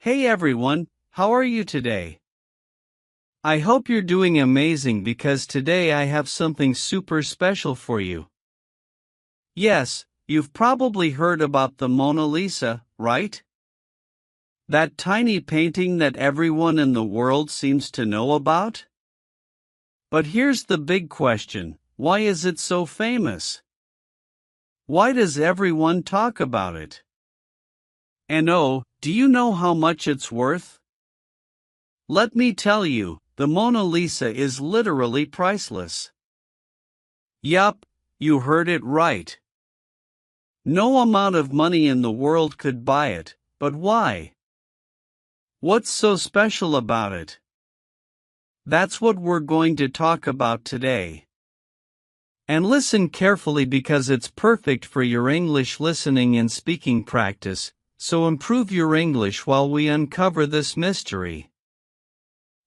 Hey everyone, how are you today? I hope you're doing amazing because today I have something super special for you. Yes, you've probably heard about the Mona Lisa, right? That tiny painting that everyone in the world seems to know about? But here's the big question, why is it so famous? Why does everyone talk about it? And oh, do you know how much it's worth? Let me tell you, the Mona Lisa is literally priceless. Yup, you heard it right. No amount of money in the world could buy it, but why? What's so special about it? That's what we're going to talk about today. And listen carefully because it's perfect for your English listening and speaking practice, so improve your English while we uncover this mystery.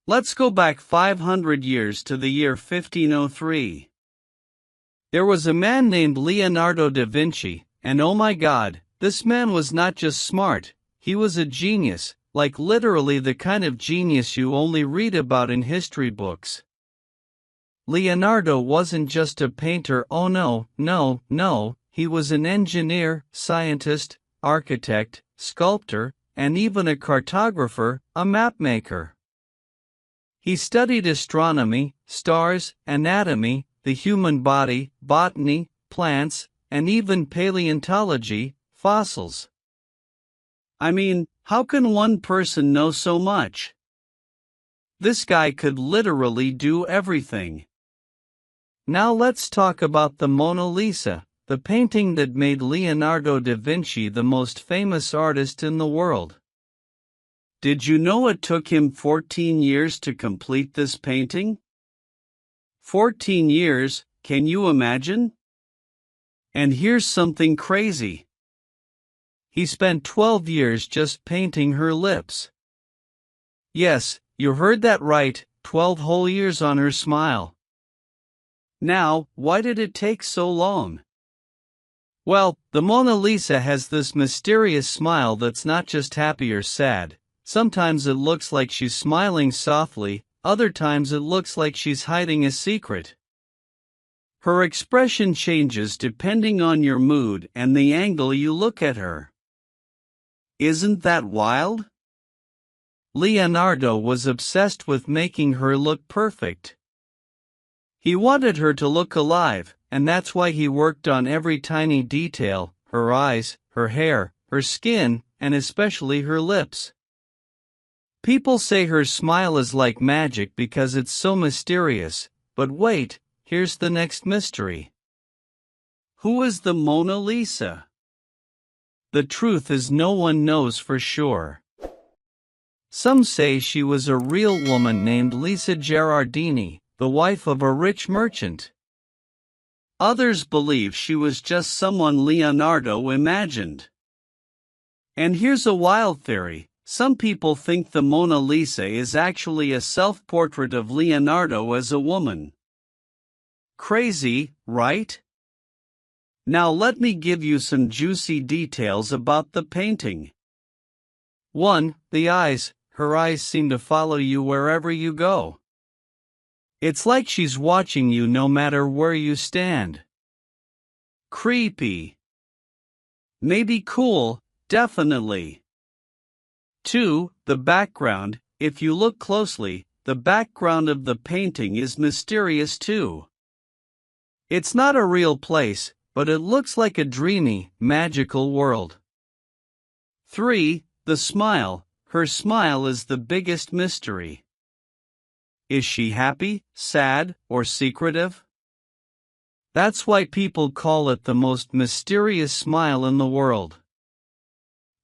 Let's go back 500 years to the year 1503. There was a man named Leonardo da Vinci, and oh my God, this man was not just smart, he was a genius, like literally the kind of genius you only read about in history books. Leonardo wasn't just a painter, oh no, he was an engineer, scientist, architect, sculptor, and even a cartographer, a mapmaker. He studied astronomy, stars, anatomy, the human body, botany, plants, and even paleontology, fossils. I mean, how can one person know so much? This guy could literally do everything. Now let's talk about the Mona Lisa, the painting that made Leonardo da Vinci the most famous artist in the world. Did you know it took him 14 years to complete this painting? 14 years, can you imagine? And here's something crazy. He spent 12 years just painting her lips. Yes, you heard that right, 12 whole years on her smile. Now, why did it take so long? Well, the Mona Lisa has this mysterious smile that's not just happy or sad. Sometimes it looks like she's smiling softly, other times it looks like she's hiding a secret. Her expression changes depending on your mood and the angle you look at her. Isn't that wild? Leonardo was obsessed with making her look perfect. He wanted her to look alive, and that's why he worked on every tiny detail, her eyes, her hair, her skin, and especially her lips. People say her smile is like magic because it's so mysterious, but wait, here's the next mystery. Who is the Mona Lisa? The truth is no one knows for sure. Some say she was a real woman named Lisa Gherardini, the wife of a rich merchant. Others believe she was just someone Leonardo imagined. And here's a wild theory. Some people think the Mona Lisa is actually a self-portrait of Leonardo as a woman. Crazy, right? Now let me give you some juicy details about the painting. 1. The eyes. Her eyes seem to follow you wherever you go. It's like she's watching you no matter where you stand. Creepy. Maybe cool, definitely. 2. The background. If you look closely, the background of the painting is mysterious too. It's not a real place, but it looks like a dreamy, magical world. 3. The smile. Her smile is the biggest mystery. Is she happy, sad, or secretive? That's why people call it the most mysterious smile in the world.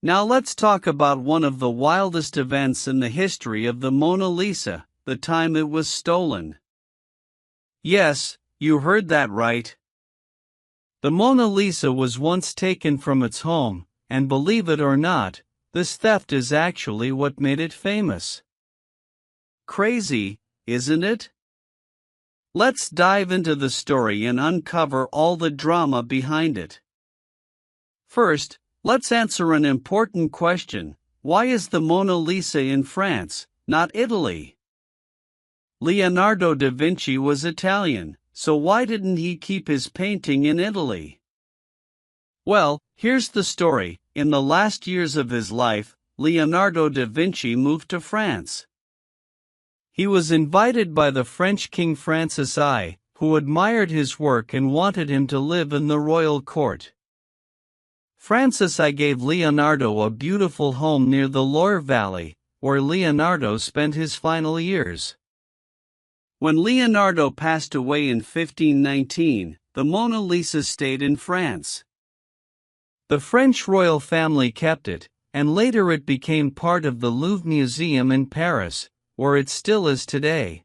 Now let's talk about one of the wildest events in the history of the Mona Lisa, the time it was stolen. Yes, you heard that right. The Mona Lisa was once taken from its home, and believe it or not, this theft is actually what made it famous. Crazy, isn't it? Let's dive into the story and uncover all the drama behind it. First, let's answer an important question. why is the Mona Lisa in France, not Italy? Leonardo da Vinci was Italian, so why didn't he keep his painting in Italy? Well, here's the story. In the last years of his life, Leonardo da Vinci moved to France. He was invited by the French King Francis I, who admired his work and wanted him to live in the royal court. Francis I gave Leonardo a beautiful home near the Loire Valley, where Leonardo spent his final years. When Leonardo passed away in 1519, the Mona Lisa stayed in France. The French royal family kept it, and later it became part of the Louvre Museum in Paris, where it still is today.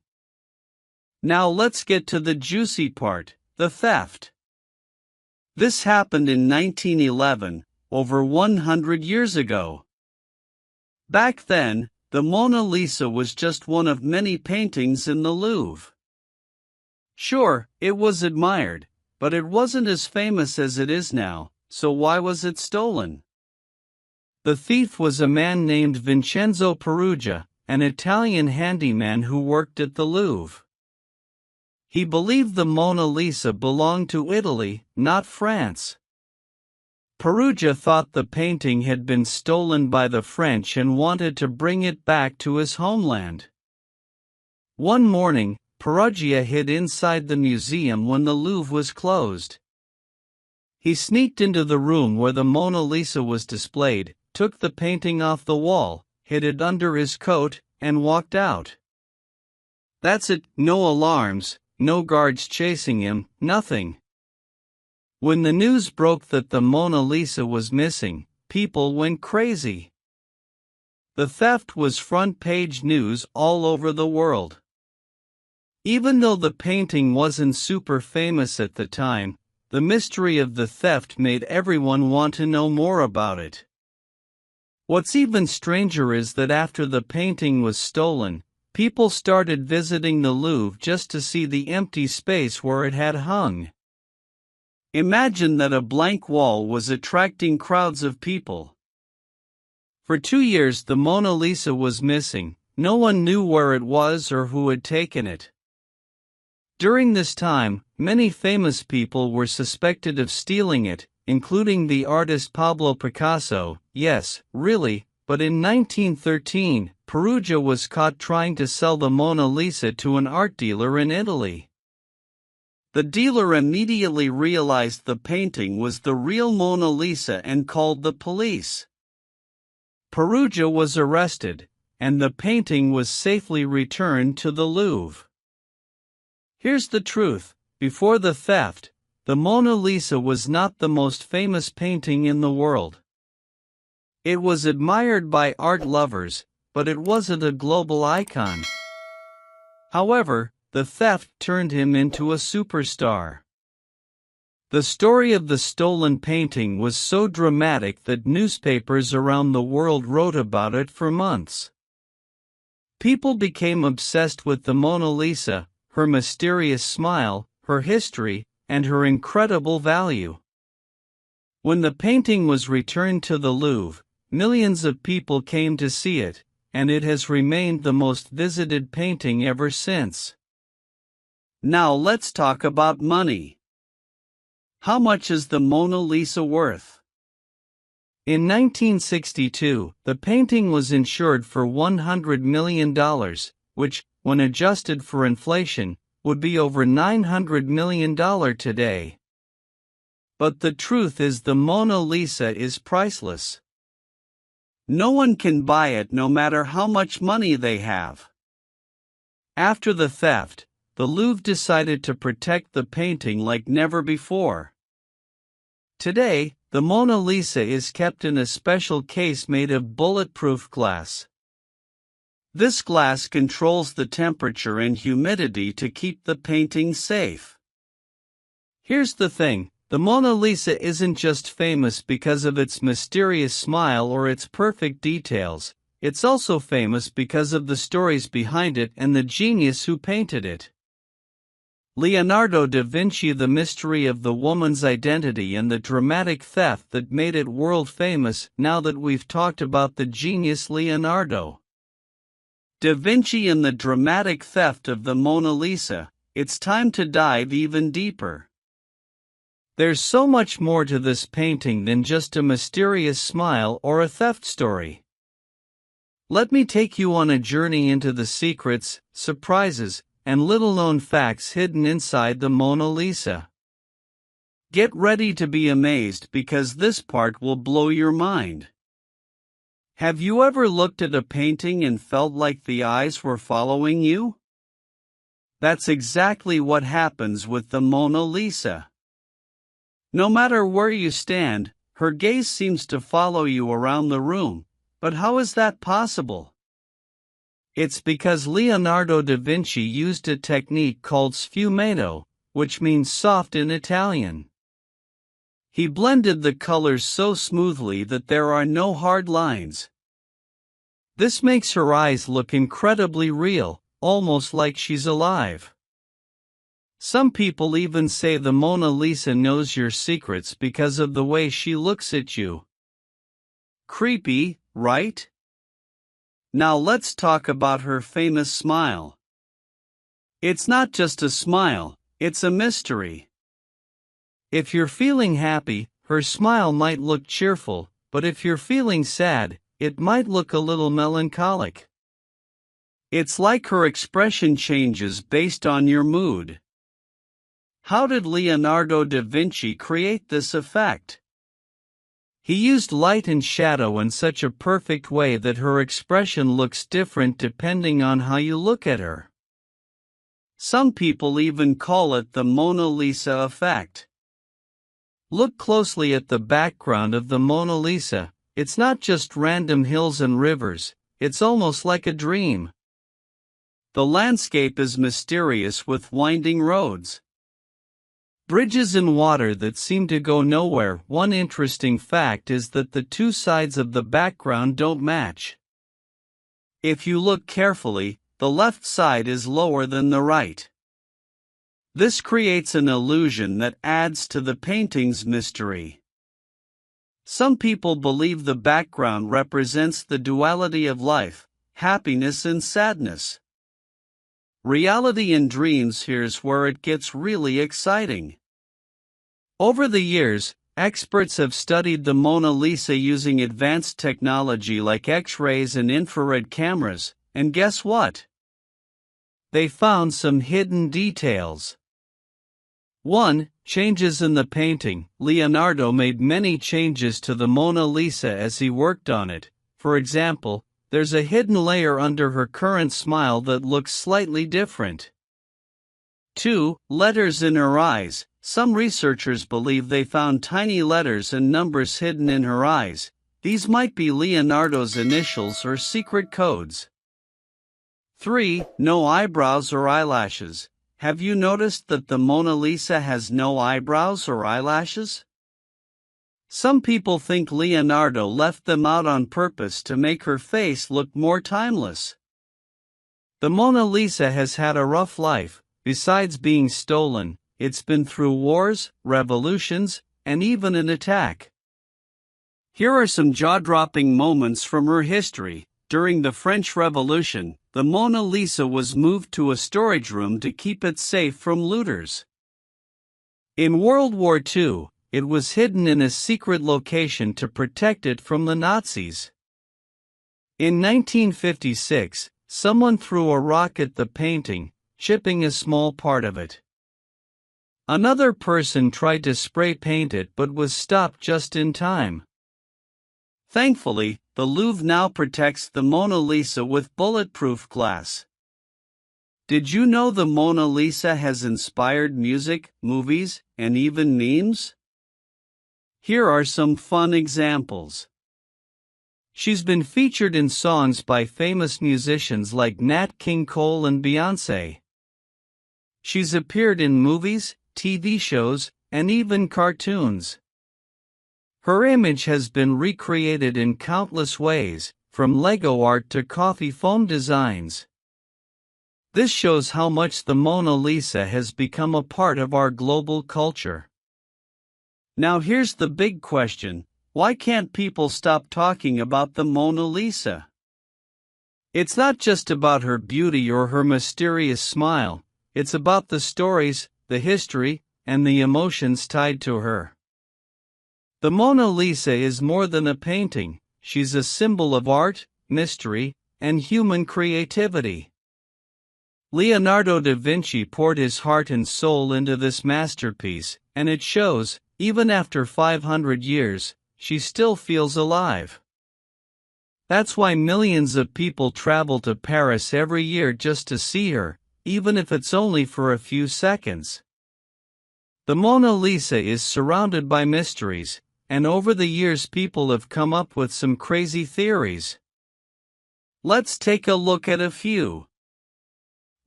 Now let's get to the juicy part, the theft. This happened in 1911, over 100 years ago. Back then, the Mona Lisa was just one of many paintings in the Louvre. Sure, it was admired, but it wasn't as famous as it is now, so why was it stolen? The thief was a man named Vincenzo Peruggia, an Italian handyman who worked at the Louvre. He believed the Mona Lisa belonged to Italy, not France. Peruggia thought the painting had been stolen by the French and wanted to bring it back to his homeland. One morning, Peruggia hid inside the museum when the Louvre was closed. He sneaked into the room where the Mona Lisa was displayed, took the painting off the wall, hid it under his coat, and walked out. That's it, no alarms, no guards chasing him, nothing. When the news broke that the Mona Lisa was missing, people went crazy. The theft was front-page news all over the world. Even though the painting wasn't super famous at the time, the mystery of the theft made everyone want to know more about it. What's even stranger is that after the painting was stolen, people started visiting the Louvre just to see the empty space where it had hung. Imagine that a blank wall was attracting crowds of people. For 2 years the Mona Lisa was missing, no one knew where it was or who had taken it. During this time, many famous people were suspected of stealing it, including the artist Pablo Picasso. Yes, really, but in 1913, Peruggia was caught trying to sell the Mona Lisa to an art dealer in Italy. The dealer immediately realized the painting was the real Mona Lisa and called the police. Peruggia was arrested, and the painting was safely returned to the Louvre. Here's the truth: before the theft, the Mona Lisa was not the most famous painting in the world. It was admired by art lovers, but it wasn't a global icon. However, the theft turned him into a superstar. The story of the stolen painting was so dramatic that newspapers around the world wrote about it for months. People became obsessed with the Mona Lisa, her mysterious smile, her history, and her incredible value. When the painting was returned to the Louvre, millions of people came to see it, and it has remained the most visited painting ever since. Now let's talk about money. How much is the Mona Lisa worth? In 1962, the painting was insured for $100 million, which, when adjusted for inflation, would be over $900 million today. But the truth is the Mona Lisa is priceless. No one can buy it no matter how much money they have. After the theft, the Louvre decided to protect the painting like never before. Today, the Mona Lisa is kept in a special case made of bulletproof glass. This glass controls the temperature and humidity to keep the painting safe. Here's the thing: the Mona Lisa isn't just famous because of its mysterious smile or its perfect details, it's also famous because of the stories behind it and the genius who painted it. Leonardo da Vinci: The mystery of the woman's identity and the dramatic theft that made it world famous. Now that we've talked about the genius Leonardo da Vinci and the dramatic theft of the Mona Lisa, it's time to dive even deeper. There's so much more to this painting than just a mysterious smile or a theft story. Let me take you on a journey into the secrets, surprises, and little-known facts hidden inside the Mona Lisa. Get ready to be amazed because this part will blow your mind. Have you ever looked at a painting and felt like the eyes were following you? That's exactly what happens with the Mona Lisa. No matter where you stand, her gaze seems to follow you around the room. But how is that possible? It's because Leonardo da Vinci used a technique called sfumato, which means soft in Italian. He blended the colors so smoothly that there are no hard lines. This makes her eyes look incredibly real, almost like she's alive. Some people even say the Mona Lisa knows your secrets because of the way she looks at you. Creepy, right? Now let's talk about her famous smile. It's not just a smile, it's a mystery. If you're feeling happy, her smile might look cheerful, but if you're feeling sad, it might look a little melancholic. It's like her expression changes based on your mood. How did Leonardo da Vinci create this effect? He used light and shadow in such a perfect way that her expression looks different depending on how you look at her. Some people even call it the Mona Lisa effect. Look closely at the background of the Mona Lisa. It's not just random hills and rivers, it's almost like a dream. The landscape is mysterious with winding roads, bridges and water that seem to go nowhere. One interesting fact is that the two sides of the background don't match. If you look carefully, the left side is lower than the right. This creates an illusion that adds to the painting's mystery. Some people believe the background represents the duality of life, happiness and sadness. Reality and dreams. Here's where it gets really exciting. Over the years, experts have studied the Mona Lisa using advanced technology like X-rays and infrared cameras, and guess what? They found some hidden details. 1. Changes in the painting. Leonardo made many changes to the Mona Lisa as he worked on it. For example, there's a hidden layer under her current smile that looks slightly different. 2. Letters in her eyes. Some researchers believe they found tiny letters and numbers hidden in her eyes. These might be Leonardo's initials or secret codes. 3. No eyebrows or eyelashes. Have you noticed that the Mona Lisa has no eyebrows or eyelashes? Some people think Leonardo left them out on purpose to make her face look more timeless. The Mona Lisa has had a rough life. Besides being stolen, it's been through wars, revolutions, and even an attack. Here are some jaw-dropping moments from her history. During the French Revolution, the Mona Lisa was moved to a storage room to keep it safe from looters. In World War II, it was hidden in a secret location to protect it from the Nazis. In 1956, someone threw a rock at the painting, chipping a small part of it. Another person tried to spray paint it but was stopped just in time. Thankfully, the Louvre now protects the Mona Lisa with bulletproof glass. Did you know the Mona Lisa has inspired music, movies, and even memes? Here are some fun examples. She's been featured in songs by famous musicians like Nat King Cole and Beyoncé. She's appeared in movies, TV shows, and even cartoons. Her image has been recreated in countless ways, from Lego art to coffee foam designs. This shows how much the Mona Lisa has become a part of our global culture. Now here's the big question: why can't people stop talking about the Mona Lisa? It's not just about her beauty or her mysterious smile, it's about the stories, the history, and the emotions tied to her. The Mona Lisa is more than a painting, she's a symbol of art, mystery, and human creativity. Leonardo da Vinci poured his heart and soul into this masterpiece, and it shows. Even after 500 years, she still feels alive. That's why millions of people travel to Paris every year just to see her, even if it's only for a few seconds. The Mona Lisa is surrounded by mysteries, and over the years people have come up with some crazy theories. Let's take a look at a few.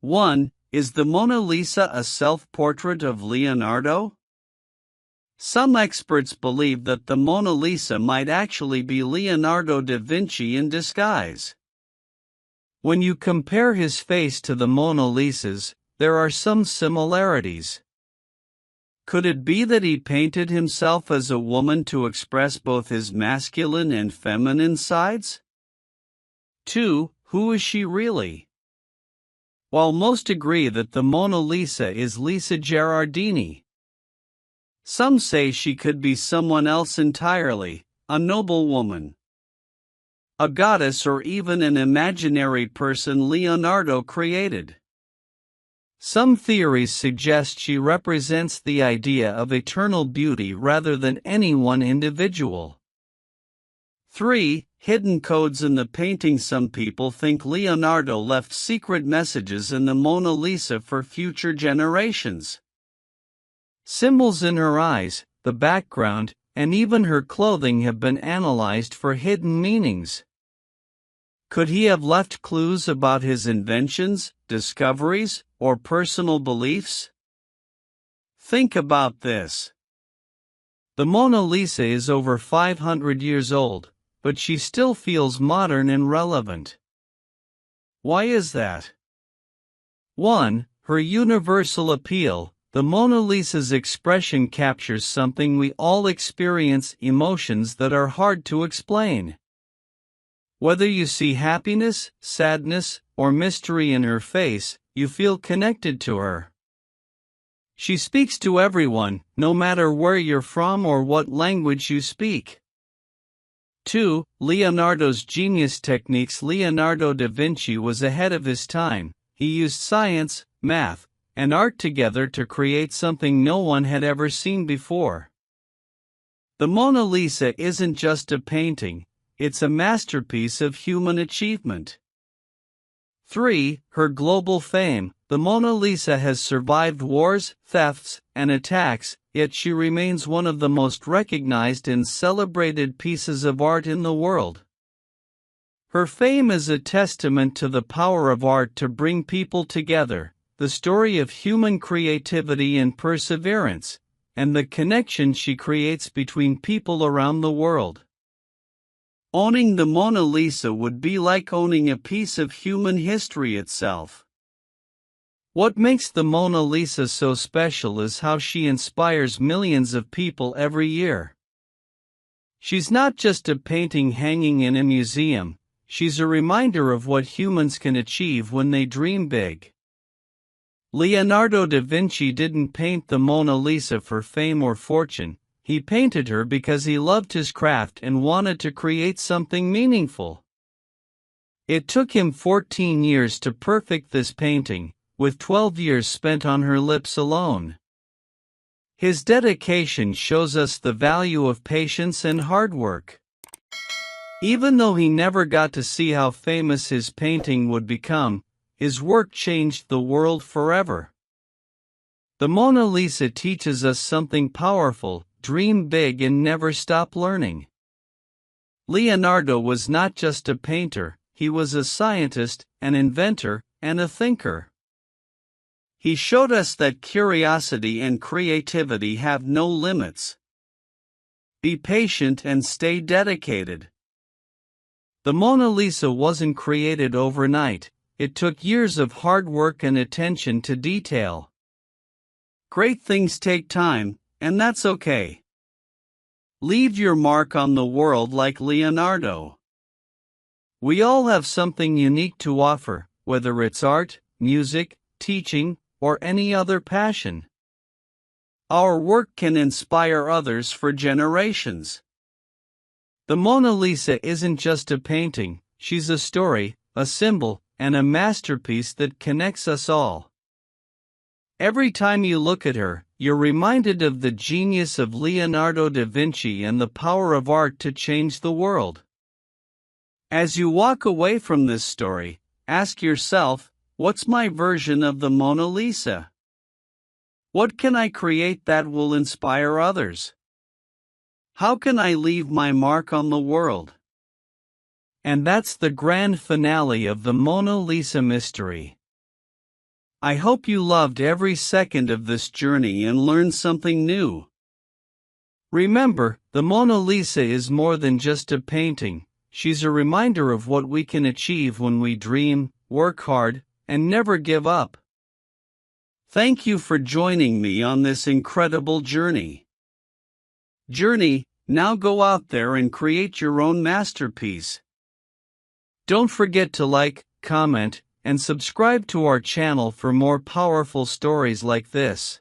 1. Is the Mona Lisa a self-portrait of Leonardo? Some experts believe that the Mona Lisa might actually be Leonardo da Vinci in disguise. When you compare his face to the Mona Lisa's, there are some similarities. Could it be that he painted himself as a woman to express both his masculine and feminine sides? 2. Who is she really? While most agree that the Mona Lisa is Lisa Gherardini, some say she could be someone else entirely, a noblewoman, a goddess, or even an imaginary person Leonardo created. Some theories suggest she represents the idea of eternal beauty rather than any one individual. 3. Hidden codes in the painting. Some people think Leonardo left secret messages in the Mona Lisa for future generations. Symbols in her eyes, the background, and even her clothing have been analyzed for hidden meanings. Could he have left clues about his inventions, discoveries, or personal beliefs? Think about this. The Mona Lisa is over 500 years old, but she still feels modern and relevant. Why is that? 1. Her universal appeal. The Mona Lisa's expression captures something we all experience: emotions that are hard to explain. Whether you see happiness, sadness, or mystery in her face, you feel connected to her. She speaks to everyone, no matter where you're from or what language you speak. 2. Leonardo's genius techniques. Leonardo da Vinci was ahead of his time. He used science, math, and art together to create something no one had ever seen before. The Mona Lisa isn't just a painting, it's a masterpiece of human achievement. 3. Her global fame. The Mona Lisa has survived wars, thefts, and attacks, yet she remains one of the most recognized and celebrated pieces of art in the world. Her fame is a testament to the power of art to bring people together, the story of human creativity and perseverance, and the connection she creates between people around the world. Owning the Mona Lisa would be like owning a piece of human history itself. What makes the Mona Lisa so special is how she inspires millions of people every year. She's not just a painting hanging in a museum, she's a reminder of what humans can achieve when they dream big. Leonardo da Vinci didn't paint the Mona Lisa for fame or fortune. He painted her because he loved his craft and wanted to create something meaningful. It took him 14 years to perfect this painting, with 12 years spent on her lips alone. His dedication shows us the value of patience and hard work. Even though he never got to see how famous his painting would become, his work changed the world forever. The Mona Lisa teaches us something powerful: dream big and never stop learning. Leonardo was not just a painter, he was a scientist, an inventor, and a thinker. He showed us that curiosity and creativity have no limits. Be patient and stay dedicated. The Mona Lisa wasn't created overnight, it took years of hard work and attention to detail. Great things take time, and that's okay. Leave your mark on the world like Leonardo. We all have something unique to offer, whether it's art, music, teaching, or any other passion. Our work can inspire others for generations. The Mona Lisa isn't just a painting, she's a story, a symbol, and a masterpiece that connects us all. Every time you look at her, you're reminded of the genius of Leonardo da Vinci and the power of art to change the world. As you walk away from this story, ask yourself, what's my version of the Mona Lisa? What can I create that will inspire others? How can I leave my mark on the world? And that's the grand finale of the Mona Lisa mystery. I hope you loved every second of this journey and learned something new. Remember, the Mona Lisa is more than just a painting, she's a reminder of what we can achieve when we dream, work hard, and never give up. Thank you for joining me on this incredible journey. Now go out there and create your own masterpiece. Don't forget to like, comment, and subscribe to our channel for more powerful stories like this.